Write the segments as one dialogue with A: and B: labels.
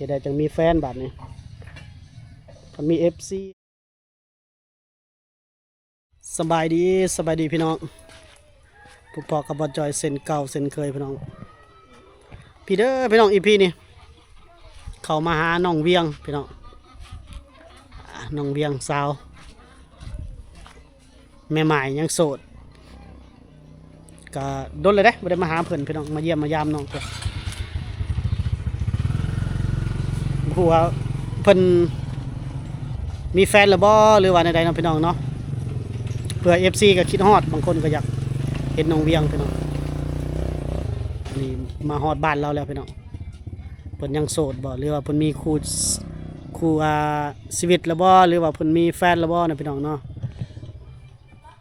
A: จะได้จังมีแฟนบัดนี้ถ้ามี FC สบายดีพี่น้องผู้พอกับบอจอยเซ็นเก่าเซ็นเคยพี่น้องพี่เด้อพี่น้องอีพีนี่เขามาหาน้องเวียงพี่น้องน้องเวียงสาวแม่หมายยังโสดก็โดนเลยเด้ไม่ได้มาหาเพิ่นพี่น้องมาเยี่ยมมายามน้องเพิ่นผู้ว่าเพิ่นมีแฟนหรือบ่หรือว่าใดๆเนาะพี่น้องเนาะเพื่อ FC ก็คิดฮอดบางคนก็อยากเห็นน้องเวียงพี่น้องนี่มาฮอดบ้านเราแล้วพี่น้องเพิ่นยังโสดบ่หรือว่าเพิ่นมีคู่ชีวิตแล้วบ่หรือว่าเพิ่นมีแฟนแล้วบ่นะพี่น้องเนาะ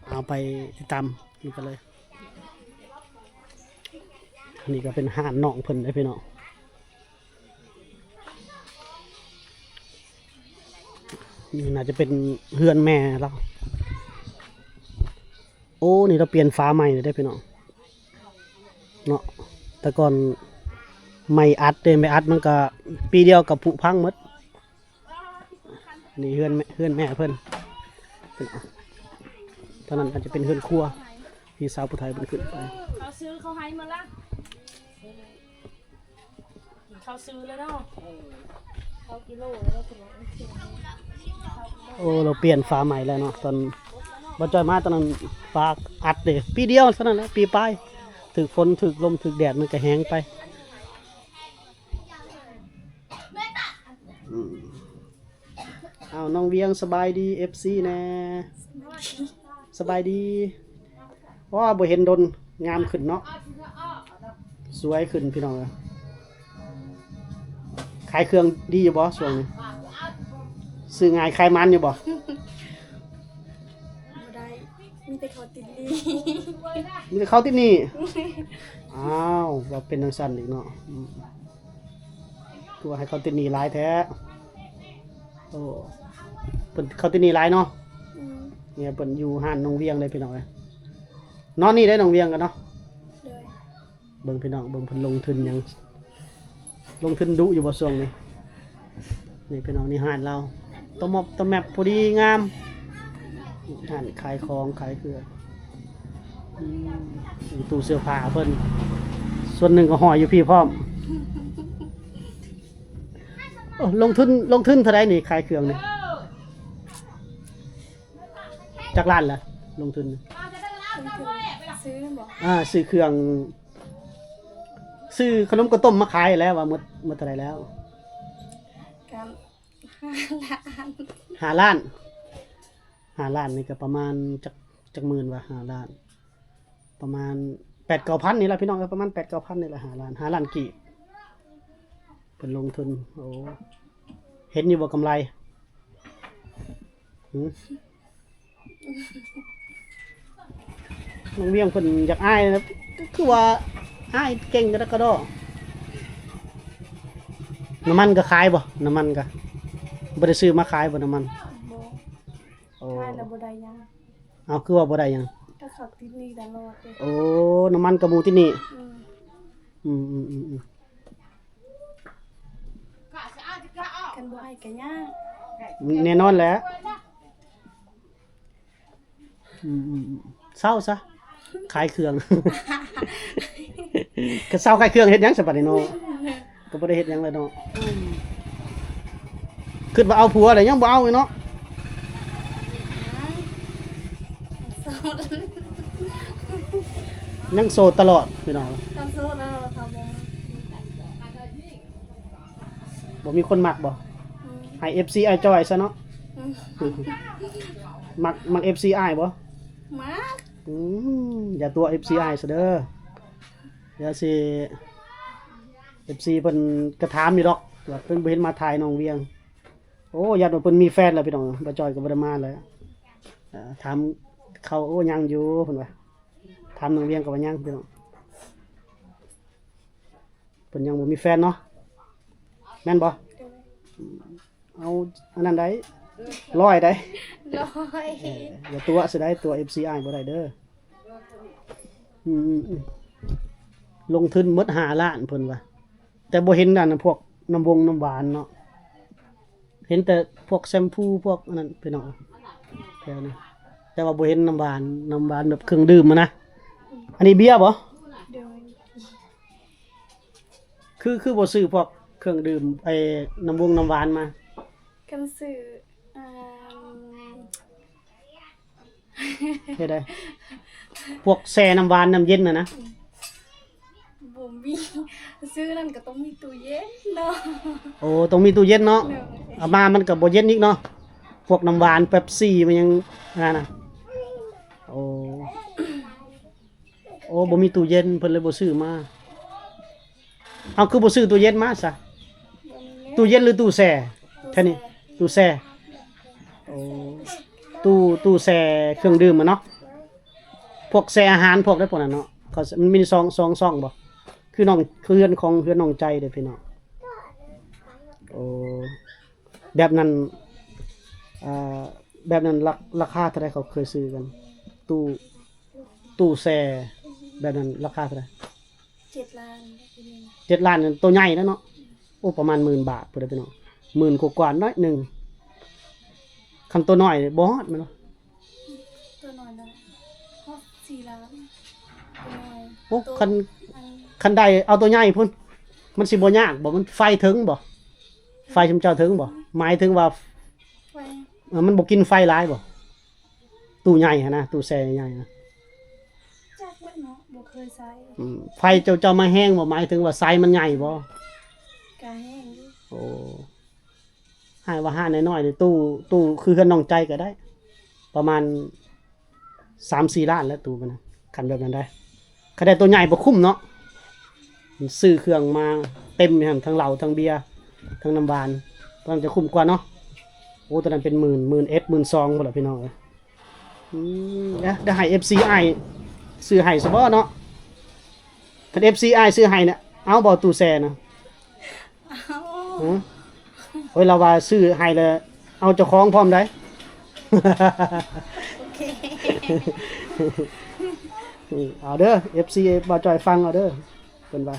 A: เอาไปติดตามนี่กันเลยนี่ก็เป็นห้านน้องเพิ่นได้พี่น้องนี่น่าจะเป็นเฮือนแม่เราโอ้นี่เราเปลี่ยนฟ้าใหม่เลยได้พี่น้องเนาะแต่ก่อนไม่อัดเลยไม่อัดมันก็ปีเดียวกับผุพังหมดนี่เฮือนแม่เพิ่นตอนนั้นอาจจะเป็นเฮือนครัวพี่สาวผู้ไทยเป็นขึ้นไป
B: เขาซื้อเขาให้มาละเขาซื้อแล้วเนาะเขากิโลแล้วถึง
A: โอ้เราเปลี่ยนฟ้าใหม่แล้วเนาะตอนบ่จอยมาตอนนั้นฟ้าอัดเลยปีเดียวเท่านั้นแหละปีปลายถึกฝนถึกลมถึกแดดมันก็แห้งไปเอาน้องเวียงสบายดี FC แน่สบายดีว่าบ่เห็นดนงามขึ้นเนาะสวยขึ้นพี่น้องขายเครื่องดีอยู่บ่ช่วงนี้ซื้อง่ายขายมันอยู่บ่
B: ได้มีแต่เขาติดดี
A: มีแต่เขาที่นี่อ้าวว่าเป็นจังซั่นอีกเนาะตัวให้เขาติดนี่หลายแท้โอ้เพิ่นเขาติดนี่หลายเนาะเนี่ยเพิ่นอยู่ห้านน้องเวียงเลยพี่น้องนอนนี่ได้น้องเวียงกันเนาะเบิ่งพี่น้องเบิ่งเพิ่นลงทุนหยังลงทุนดุอยู่บ่ช่วงนี้นี่พี่น้องนี่ห้านเราต้มแมปพอดีงามห้านขายของขายเครื่องตู้เสื้อผ้าเพิ่นส่วนหนึ่งก็ห่ออยู่พี่พร้อมลงทุนเท่าไรนี่ขายเครื่องนี่จากร้านละลงทุน
B: ซื้อบอก
A: ซื้อเครื่องซื้อขนมข้าวต้มมาขายแล้วว่าหมดเท่าไรแล้ว
B: กัน
A: 5 ล้าน5 ล้านนี่ก็ประมาณจักหมื่นว่ะ5 ล้านประมาณ 8-9 พันนี่แหละพี่น้องก็ประมาณ 8-9 พันนี่แหละ5 ล้านกี่เป็นลงทุนโอ้เห็นอยู่บ่กำไรน้องเวียงเพิ่นอยากอ้ายนะคือว่าอ้ายเก่งกระดอน้ำมันก็ขายบ่น้ำมันก็บ่ได้ซื้อมาขายบ่น้ำมัน
B: โอ้ขายแล้วบ่ได้ยัง
A: เอาคือว่าบ่ได้ยัง
B: ก็เขาติดนี่ตลอด
A: โอ้น้ำมันกระมูที่นี่
B: กันบ่ให้กันย่าง
A: แน่นอนแหละเศร้าซะขายเครื่องก็เศร้าขายเครื่องเฮ็ดหยังซะบัดนี้เนาะก็บ่ได้เฮ็ดหยังเลยเนาะคิดว่าเอาผัวอะไรยังบ่เอาอีกเนาะยังโสดตลอดพี่น้อง
B: กันโซดแล้วครับ
A: บ่มีคนมักบ่ให้ FC อ้ายจอยซะเนาะมัก FC อ้ายบ่
B: มัก
A: อย่าตัว FC อ้ายซะเด้อเดี๋ยวสิ FC เพิ่นกระถามอยู่ดอกว่าเพิ่นบ่เห็นมาถ่ายน้องเวียงโอ้ญาติว่าเพิ่นมีแฟนแล้วพี่น้องบ่จอยก็บ่ได้มาแล้วถามเขาโอ้ยังอยู่เพิ่นว่าถามน้องเวียงก็ว่ายังพี่น้องเพิ่นยังบ่มีแฟนเนาะแม่นบ่เอาอันนั้นได้100ได้อย่าตัวสิได้ตัว FCI บ่ได้เด้อลงทุนหมด5 ล้านเพิ่นว่าแต่บ่เห็นนั่นพวก น้ำวงน้ำหวานเนาะเห็นแต่พวกแชมพูพวกนั้นไปเนาะแถวนี้แต่ว่าบ่เห็นน้ำหวานแบบเครื่องดื่มอะนะอันนี้เบียร์บ่
B: โดย
A: คือบ่ซื้อพวกเครื่องดื่มไอ้น้ำวงน้ำหวานมา
B: กันสื่ออ่า
A: เฮ็ดได้พวกแช่น้ำหวานน้ำเย็นน่ะนะ
B: บ่มีซื้อนั่นก็ต้องมีตู้เย็นเนาะ
A: โอ้ต้องมีตู้เย็นเนาะ
B: โดย
A: เอามามันก็บ่เย็นอีกเนาะพวกน้ำหวานเป๊ปซี่มันยังน่ะโอ้บ่มีตู้เย็นเพิ่นเลยบ่ซื้อมาเอาคือบ่ซื้อตู้เย็นมาซะ
B: บ่มี
A: ตู้เย็นหรือตู้แช่แค่นี้ตู้แช่โอ้ตู้แช่เครื่องดื่มอะเนาะพวกแช่อาหารพวกได้พวกนั้นเนาะเขามันมีซองบ่คือน้องคือเฮือนของเฮือนน้องใจเด้อพี่น้องโอ้แบบนั้นแบบนั้นราคาเท่าไหร่เขาเคยซื้อกันตู้แช่แบบนั้นราคาเท่าไหร่
B: 7 ล้านทีนี้
A: 7 ล้านนั่นตัวใหญ่แล้วเนาะโอ้ประมาณ10,000 บาทพุ่นเด้อพี่น้อง10,000กว่าๆน้อยหนึงคันตัวน้อยบ่ฮอดแม่นบ่
B: ตัวน้อยนะฮอด4 ล้านตัวน้อย
A: โอ้
B: ตัว
A: คัน
B: อัน
A: คันใดเอาตัวใหญ่พุ่นมันสิบ่ยากบ่มันไฟถึงบ่ไฟชุมเจ้าถึงบ่หมายถึงว่า
B: ไว้
A: มันบ่กินไฟหลายบ่ตู้ใหญ่หั่นนะตู้แช่ใหญ่นะ
B: จักไว้เนาะบ่เคยใช้
A: ไฟเจ้ามาแห้งบ่หมายถึงว่าไซส์มันใหญ่บ่
B: กาแห้งอยู่
A: โอ้ให้ว่าห้าน้อยๆนี่ตู้คือเฮือนน้องใจก็ได้ ประมาณ 3-4 ล้านแล้วตู้มันนะคันแบบนั้นได้คันได้ตัวใหญ่บ่คุ้มเนาะมันซื้อเครื่องมาเต็มนี่หั่นทั้งเหล้าทั้งเบียร์ทั้งน้ำหวานมันจะคุ้มกว่าเนาะโอ้ตอนนั้นเป็น10,000 12,000บ่ล่ะพี่น้องเอ้ยได้ให้ FCI ซื้อให้ซะบ่เนาะคัน FCI ซื้อให้เนี่ยเอาบ่ตู้แช่นะ
B: อ้าว
A: หือโอ้ยเราว่าซื้อให้แล้วเอาเจ้าของพร้อมได้
B: โอเค
A: เอาเด้อ FC บ่จ่อยฟังเอาเด้อเพิ่นว่า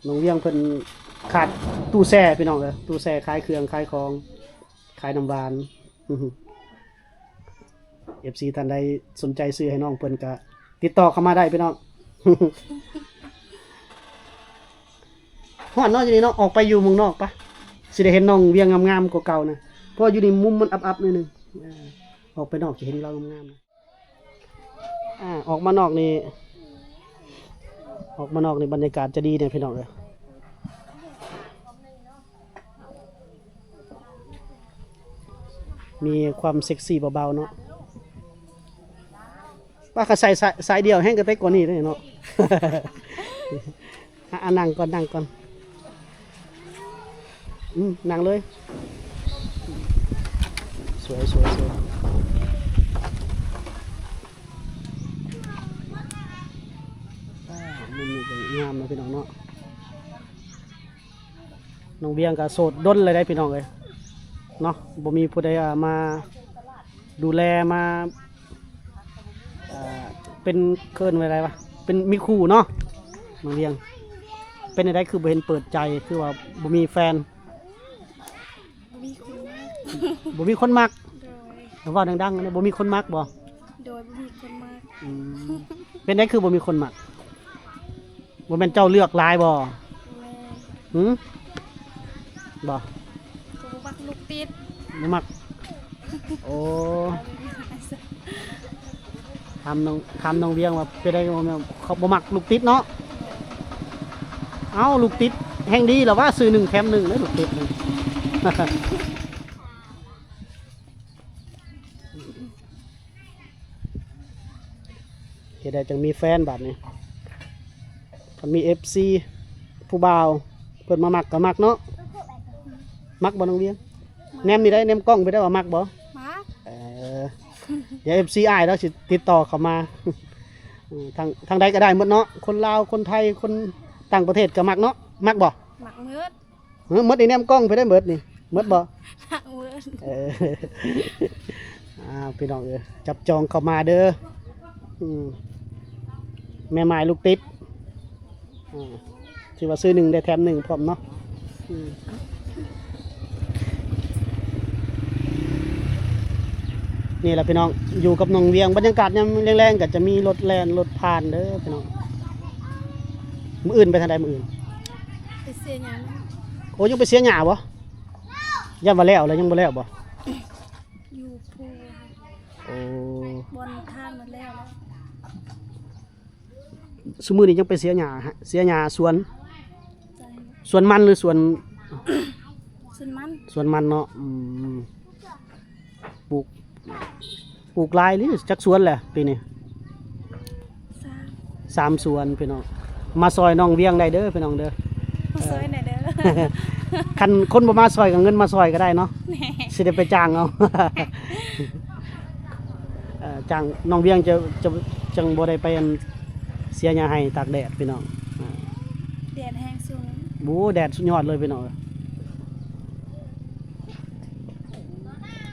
A: น้องเวียงเพิ่นขาดตู้แช่พี่น้องเอ้ยตู้แช่ขายเครื่องขายของขายน้ำหวาน FC ท่านใดสนใจซื้อให้น้องเพิ่นก็ติดต่อเข้ามาได้พี่น้อง ฮ้อนเนาะอยู่นี่เนาะออกไปอยู่เมืองนอกปะสิได้เห็นน้องเวียงงามๆกว่าเก่านะเพราะอยู่นี่มุมมันอับๆนิดนึงออกไปนอกจะเห็นเรางามๆนะออกมานอกนี่บรรยากาศจะดีเนี่ยพี่น้องเอ้ยมีความเซ็กซี่เบาๆเนาะว่าเขาใส่สายเดียวแห้งกันไปกว่านี้เลยเนาะ นั่งก่อนนั่งเลยสวยมุมนี้ก็งามนะพี่น้องเนาะน้องเบียงก็โสดด้นเลยได้พี่น้องเลยเนาะบ่มีผู้ใดมาดูแลมาเป็นเคินไว้อะไรวะเป็นมีคู่เนาะน้องเบียงเป็นอะไรคือบ่เห็นเปิดใจคือว่าบ่มีแฟน
B: มีคนมาก
A: บ่มีคนมัก
B: โดย
A: ว่าดังๆนะบ่มีคนมักบ่
B: โดยมีคนมาก
A: เป็นได้คือบ่มีคนมักบ่แม่นเจ้าเลือกหลายบ่
B: แม่
A: หืมบ่
B: กูมักลูกติด
A: บ่มักโอ้ถามน้องเวียงว่าเป็นได้บ่แม่นเขาบ่มักลูกติดเนาะเอ้าลูกติดแห่งดีแล้วว่าซื้อ1แถม1เลยลูกติดนี่ เฮ็ดได้จังมีแฟนบัดนี้คันมี FC ผู้บ่าวเพิ่นมามักก็มักเนาะมักบ่น้องเวียงแนมนี่ได้แนมกล้องไปได้ว่ามักบ่
B: มัก
A: เดี๋ยว FC อ้ายแล้วสิติดต่อเข้ามา ทางใดก็ได้หมดเนาะคนลาวคนไทยคนต่างประเทศก็มักเนาะมักบ่
B: มักมืด
A: หมดนี่แนมกล้องไปได้หมดนี่หมดบ่
B: มักมืด
A: พี่น้องจับจองเข้ามาเด้อแม่ไม้ลูกติด สิว่าซื้อ1ได้แถม1พร้อมเนาะนี่แหละพี่น้องอยู่กับน้องเวียงบรรยากาศยามแรงๆก็จะมีรถแล่นรถผ่านเด้อพี่น้องมื้ออื่นไปทางใดมื้ออื่น
B: ไปเสียหยัง
A: โอ้ยังไปเสียหญ้าบ่ยังบ่แล้วเลยยังบ่แล้วบ่
B: อยู่ภู
A: โอ้
B: บนทางมันแล้ว
A: ซุมื้อนี้ยังไปเสียหญ้าฮะเสียหญ้าสวน
B: ใจ
A: สวนมันหรือสวน
B: สุนมัน
A: สวนมันเนาะปลูกหลายหรือจักสวนแหละปีนี้ 3 สวนพี่น้องมาซอยน้องเวียงได้เด้อพี่น้องเด้อ
B: มาซอยหน่อยเด้อ
A: คันคนบ่มาซอยก็เงินมาซอยก็ได้เนาะ
B: แหน่
A: สิได้ไปจ้างเอา จ้างน้องเวียงจะจังบ่ได้ไปอันเสียหญ้าให้ตากแดดพี่น้องอ่า
B: แดดแห้งสูง
A: บูแดดสุดยอดเลยพี่น้อง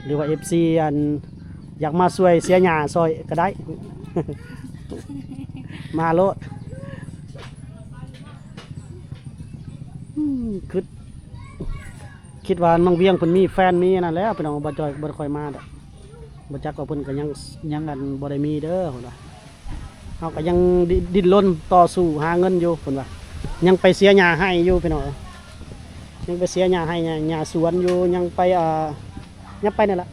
A: หรือว่า FC อันอยากมาช่วยเสียหญ้าซอยก็ได้ มาโลดคิดว่าน้องเวียงเพิ่นมีแฟนมีนั่นแหล้วพี่น้องบ่จอยบ่ค่อยมาดอกบ่จักว่าเพิ่นก็ยังอันบ่ได้มีเด้อเพิ่นว่าเฮาก็ยังดิ้นรนต่อสู้หาเงินอยู่เพิ่นว่ายังไปเสียหญ้าให้อยู่พี่น้องยังไปเสียหญ้าให้หญ้าสวนอยู่ยังไปยังไปนั่นล่ะ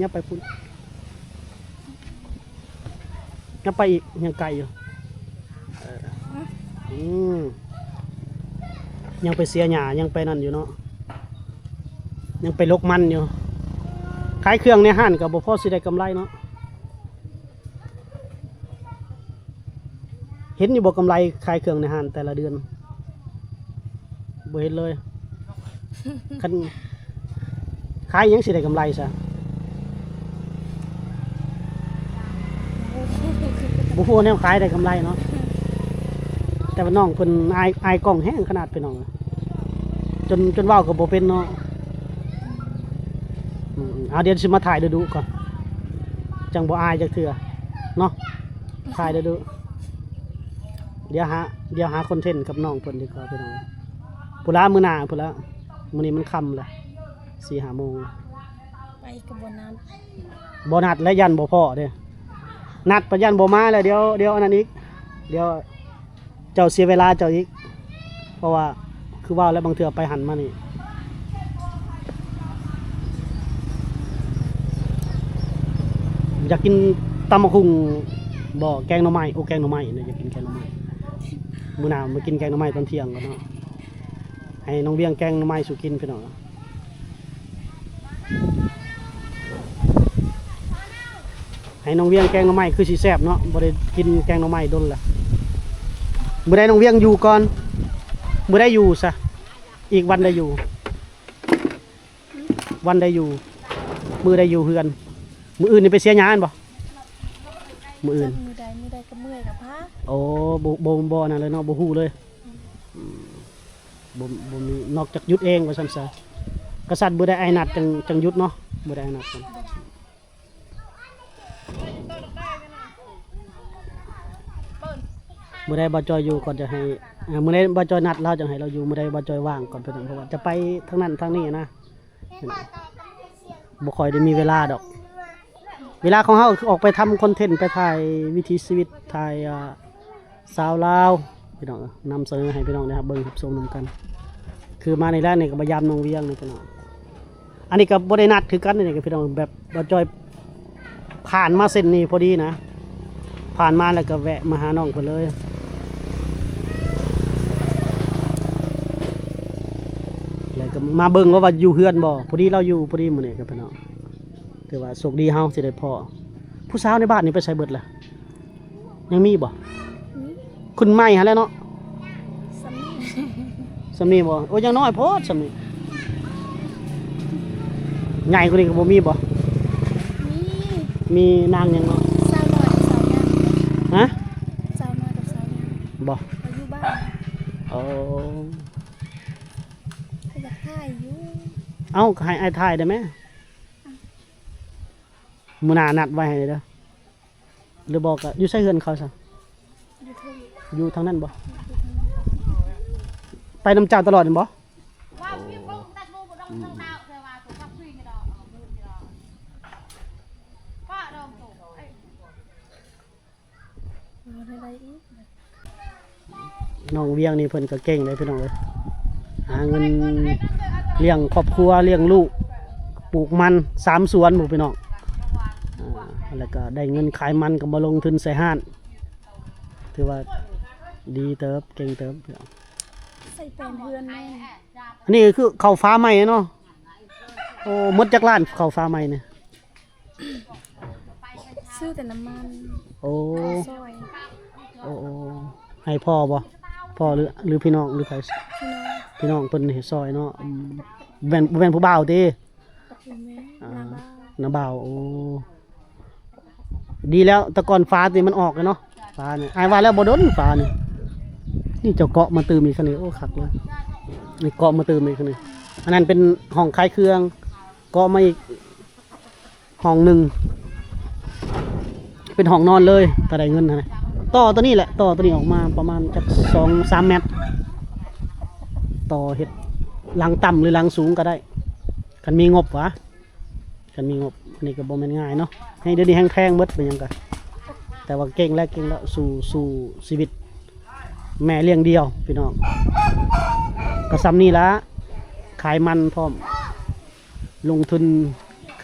A: ยังไปพุ่นยังไปอีกยังไกลอยู่ยังไปเสียหญ้ายังไปนั่นอยู่เนาะยังไปลกมันอยู่ขายเครื่องในห้างกับบ่พอสิได้กำไรเนาะเห็นอยู่บ่กำไรขายเครื่องในห้างแต่ละเดือนบ่เห็นเลย คันขายยังสิได้กำไรซะบ่ฮู้แนวขายได้กำไรเนาะแต่ว่าน้องเพิ่นอายกล้องแห้งขนาดพี่น้องจนเว้าก็บ่เป็นเนาะเอาเดี๋ยวสิมาถ่ายดูก่อนจังบ่อายจักเทื่อเนาะถ่ายดูเดี๋ยวหาคอนเทนต์กับน้องเพิ่นดีกว่าพี่น้องพุ่นละมื้อหน้าพุ่นละมื้อนี้มันค่ำแล้ว 4-5 โมง
B: ไปกับบนนั้น
A: บ่นัดและยันบ่พอเด้นัดปะยันบ่มาแล้วเดี๋ยวอันนั้นอีกเดี๋ยวเจ้าเสียเวลาเจ้าอีกเพราะว่าคือว่าแล้วบางเทื่อไปหันมานี่อยากกินตำบักหุ่งบ่แกงหน่อไม้โอ้แกงหน่อไม้เนี่ยอยากกินแกงหน่อไม้มื้อหน้ามากินแกงหน่อไม้ตอนเที่ยงก่อนเนาะให้น้องเบี้ยงแกงหน่อไม้สู่กินพี่น้องให้น้องเวียงแกงหน่อไม้คือสิแซ่บเนาะบ่ได้กินแกงหน่อไม้ดนละมื้อใดน้องเวียงอยู่ก่อนมื้อใดอยู่ซะอีกวันใดอยู่วันใดอยู่มื้อใดอยู่เฮือนมื้ออื่นนี่ไปเสียหญ้าอันบ่มื้ออื่น
B: มือใดก็เมื่อยกับพระ
A: โอ้บ่นั่นเลยเนาะบ่ฮู้เลยบ่มีนอกจากหยุดเองว่าซั่นซะกษัตริย์บ่ได้ไอ้นัดจังหยุดเนาะบ่ได้ไอ้นัดกันมื้อใดบ่จอยอยู่ก่อนจะให้มื้อใดบ่จอยนัดเราจังให้เราอยู่มื้อใดบ่จอยว่างก่อนเพิ่นเพราะว่าจะไปทางนั้นทางนี้นะบ่ค่อยได้มีเวลาดอกเวลาของเฮาคือออกไปทำคอนเทนต์ไปถ่ายวิถีชีวิตถ่ายสาวลาวพี่น้องนำเสนอให้พี่น้องนะครับเบิ่งรับชมนำกันคือมาในร้านนี่ก็พยายามน้องเวียงนี่พี่น้องอันนี้ก็บ่ได้นัดคือกันนี่ก็พี่น้องแบบบ่จอยผ่านมาเส้นนี้พอดีนะผ่านมาแล้วก็แวะมาหาน้องเพิ่นเลยแล้วก็มาเบิ่งว่าอยู่เฮือนบ่พอดีเราอยู่พอดีมื้อนี้ก็พี่น้องถือว่าโชคดีเฮาสิได้พอผู้สาวในบ้านนี่ไปใส่เบิดล่ะยังมีบ่คุณใหม่หั่นแหละเนาะ
B: สำนี
A: สำนีบ่โอ้ยังน้อยโพดสำนีใหญ่กว่านี้ก็บ่มีบ่
B: มี
A: มีนางหยังเนาะ
B: สาวน้อยกับสาวยัง
A: ฮะ
B: สาวน้อยกับสาวยัง
A: บ่
B: อายุบ้าน
A: โอ้
B: เขาอยากถ่ายอยู่
A: เอ้าให้อ้ายถ่ายได้ไหมมื้อหน้านัดไว้ให้เด้อหรือบอกก็อยู่ใส่เฮือนเขาซะ
B: อยู่ทุ่ง
A: อยู่ทางนั้นบ่ ไปน้ำเจ้าตลอดนี่บ่
B: อะไรอีก
A: น้องเวียงนี่เพิ่นก็เก่งเลยพี่น้องเอ้ยหาเงินเลี้ยงครอบครัวเลี้ยงลูกปลูกมัน3 สวนหมู่พี่น้องแล้วก็ได้เงินขายมันก็มาลงทุนใส่ห้านถือว่าดีเติบเก่งเติบพี่น้อง
B: ใส่เป็นเพื่อนแม่
A: อันนี้คือข้าวฟ้าใหม่เนาะโอ้หมดจากร้านข้าวฟ้าใหม่เนี่ย
B: ซื้อแต่น้ำมัน
A: โอ้
B: ซอย
A: โอ้ให้พ่อบ่พ่อหรือพี่น้องหรือใคร
B: พี่น้อง
A: พี่น้องเพิ่นให้ซอยเนาะแม่นผู้บ่าวติ
B: เป็นแม่
A: อ่า
B: นาบ้า
A: น้าบ่าวโอ้ดีแล้วแต่ก่อนฟ้านี่มันออกเลยเนาะฟ้าเนี่ยอายว่าแล้วบ่โดนฟ้านี่นี่เจ้าเกาะมาตื่มอีกคันนี้โอ้คักเลยนี่เกาะมาตื่มอีกคันนี้อันนั้นเป็นห้องขายเครื่องเกาะมาอีกห้องหนึงเป็นห้องนอนเลยถ้าได้เงินนะต่อตัวนี้แหละต่อตัวนี้ออกมาประมาณจัก2-3 เมตรต่อเฮ็ดหลังต่ำหรือหลังสูงก็ได้คันมีงบวะคันมีงบอันนี้ก็บ่แม่นง่ายเนาะให้เดี๋ยวนี้แพงๆเบิดเป็นหยังก็แต่ว่าเก่งแล้วสู่ชีวิตแม่เลี้ยงเดียวพี่น้องก็ซ้ำนี่ละขายมันพร้อมลงทุน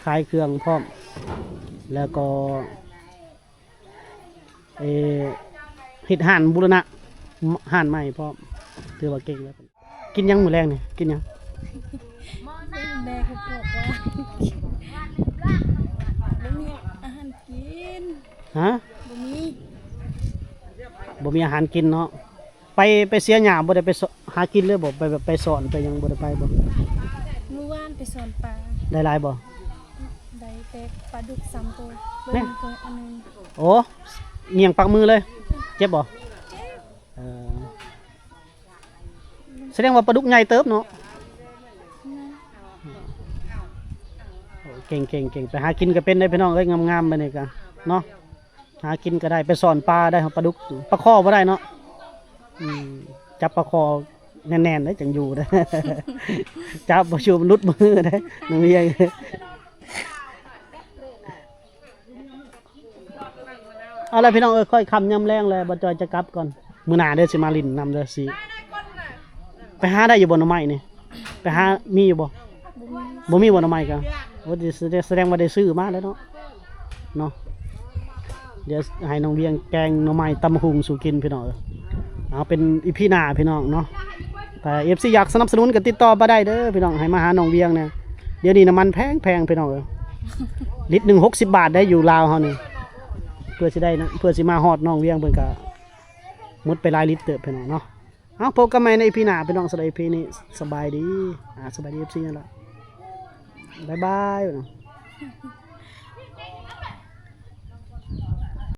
A: ขายเครื่องพร้อมแล้วก็เฮ็ดห่านบูรณะห่านใหม่พร้อมถือว่าเก่งแล้วกินหยังมื้อแรงนี่กินหยัง
B: แม่เขาบอกว่าบ่มีอาหารกิน
A: ฮะ
B: บ่มี
A: บ่มีอาหารกินเนาะไปเสียหญ้าบ่ได้ไปหากินเลยบ่ไปสอนไปหยังบ่ได้ไปบ่
B: เมื่อวานไปสอนปลา
A: ได้หลายบ่
B: ได้เป็ดปลาดุก3 ตัว
A: เนี่
B: เบิ่
A: ย
B: งตัวอันนึง
A: โอ้เงียงปักมือเลยเจ็บบ่เออแสดงว่าปลาดุกใหญ่เติบเนาะโอ้เก่งไปหากินก็เป็นได้พี่น้องเอ้ยงามๆไปนี่กันเนาะหากินก็ได้ไปสอนปลาได้ปลาดุกปลาข้อบ่ได้เนาะจับปลาคอแน่นๆได้จังอยู่ได้ จับบ่ชูมันหลุดมือได้น้องเวียงเอาล่ะพี่น้องค่อยคำยำแรงเลยบ่จอยจะกลับก่อนมื้อหน้าเด้อสิมาลินนำเด้อสิไปหาได้อยู่บนหน่อไม้นี่ไปหามีอยู่บ่บ่มีบนหน่อไม้กันโอ้แสดงว่าได้ซื้อมาแล้วเนาะเนาะเดี๋ยวให้น้องเวียงแกงหน่อไม้ตำหุงสู่กินพี่น้องเอาเป็นอีพีหน้าพี่น้องเนาะแต่ FC อยากสนับสนุนก็ติดต่อมาได้เด้อพี่น้องให้มาหาน้องเวียงเนี่ยเดี๋ยวนี้น้ำมันแพงพี่น้องลิตรหนึ่ง60 บาทได้อยู่ลาวเฮานี่เพื่อสิได้นะเพื่อสิมาฮอดน้องเวียงเพิ่นก็หมดไปหลายลิตรเติบพี่น้องเนาะเอาพบกันใหม่ใน EP หน้าพี่น้องสำหรับ EP นี้สบายดีสบายดี FC นั่นล่ะบ๊ายบาย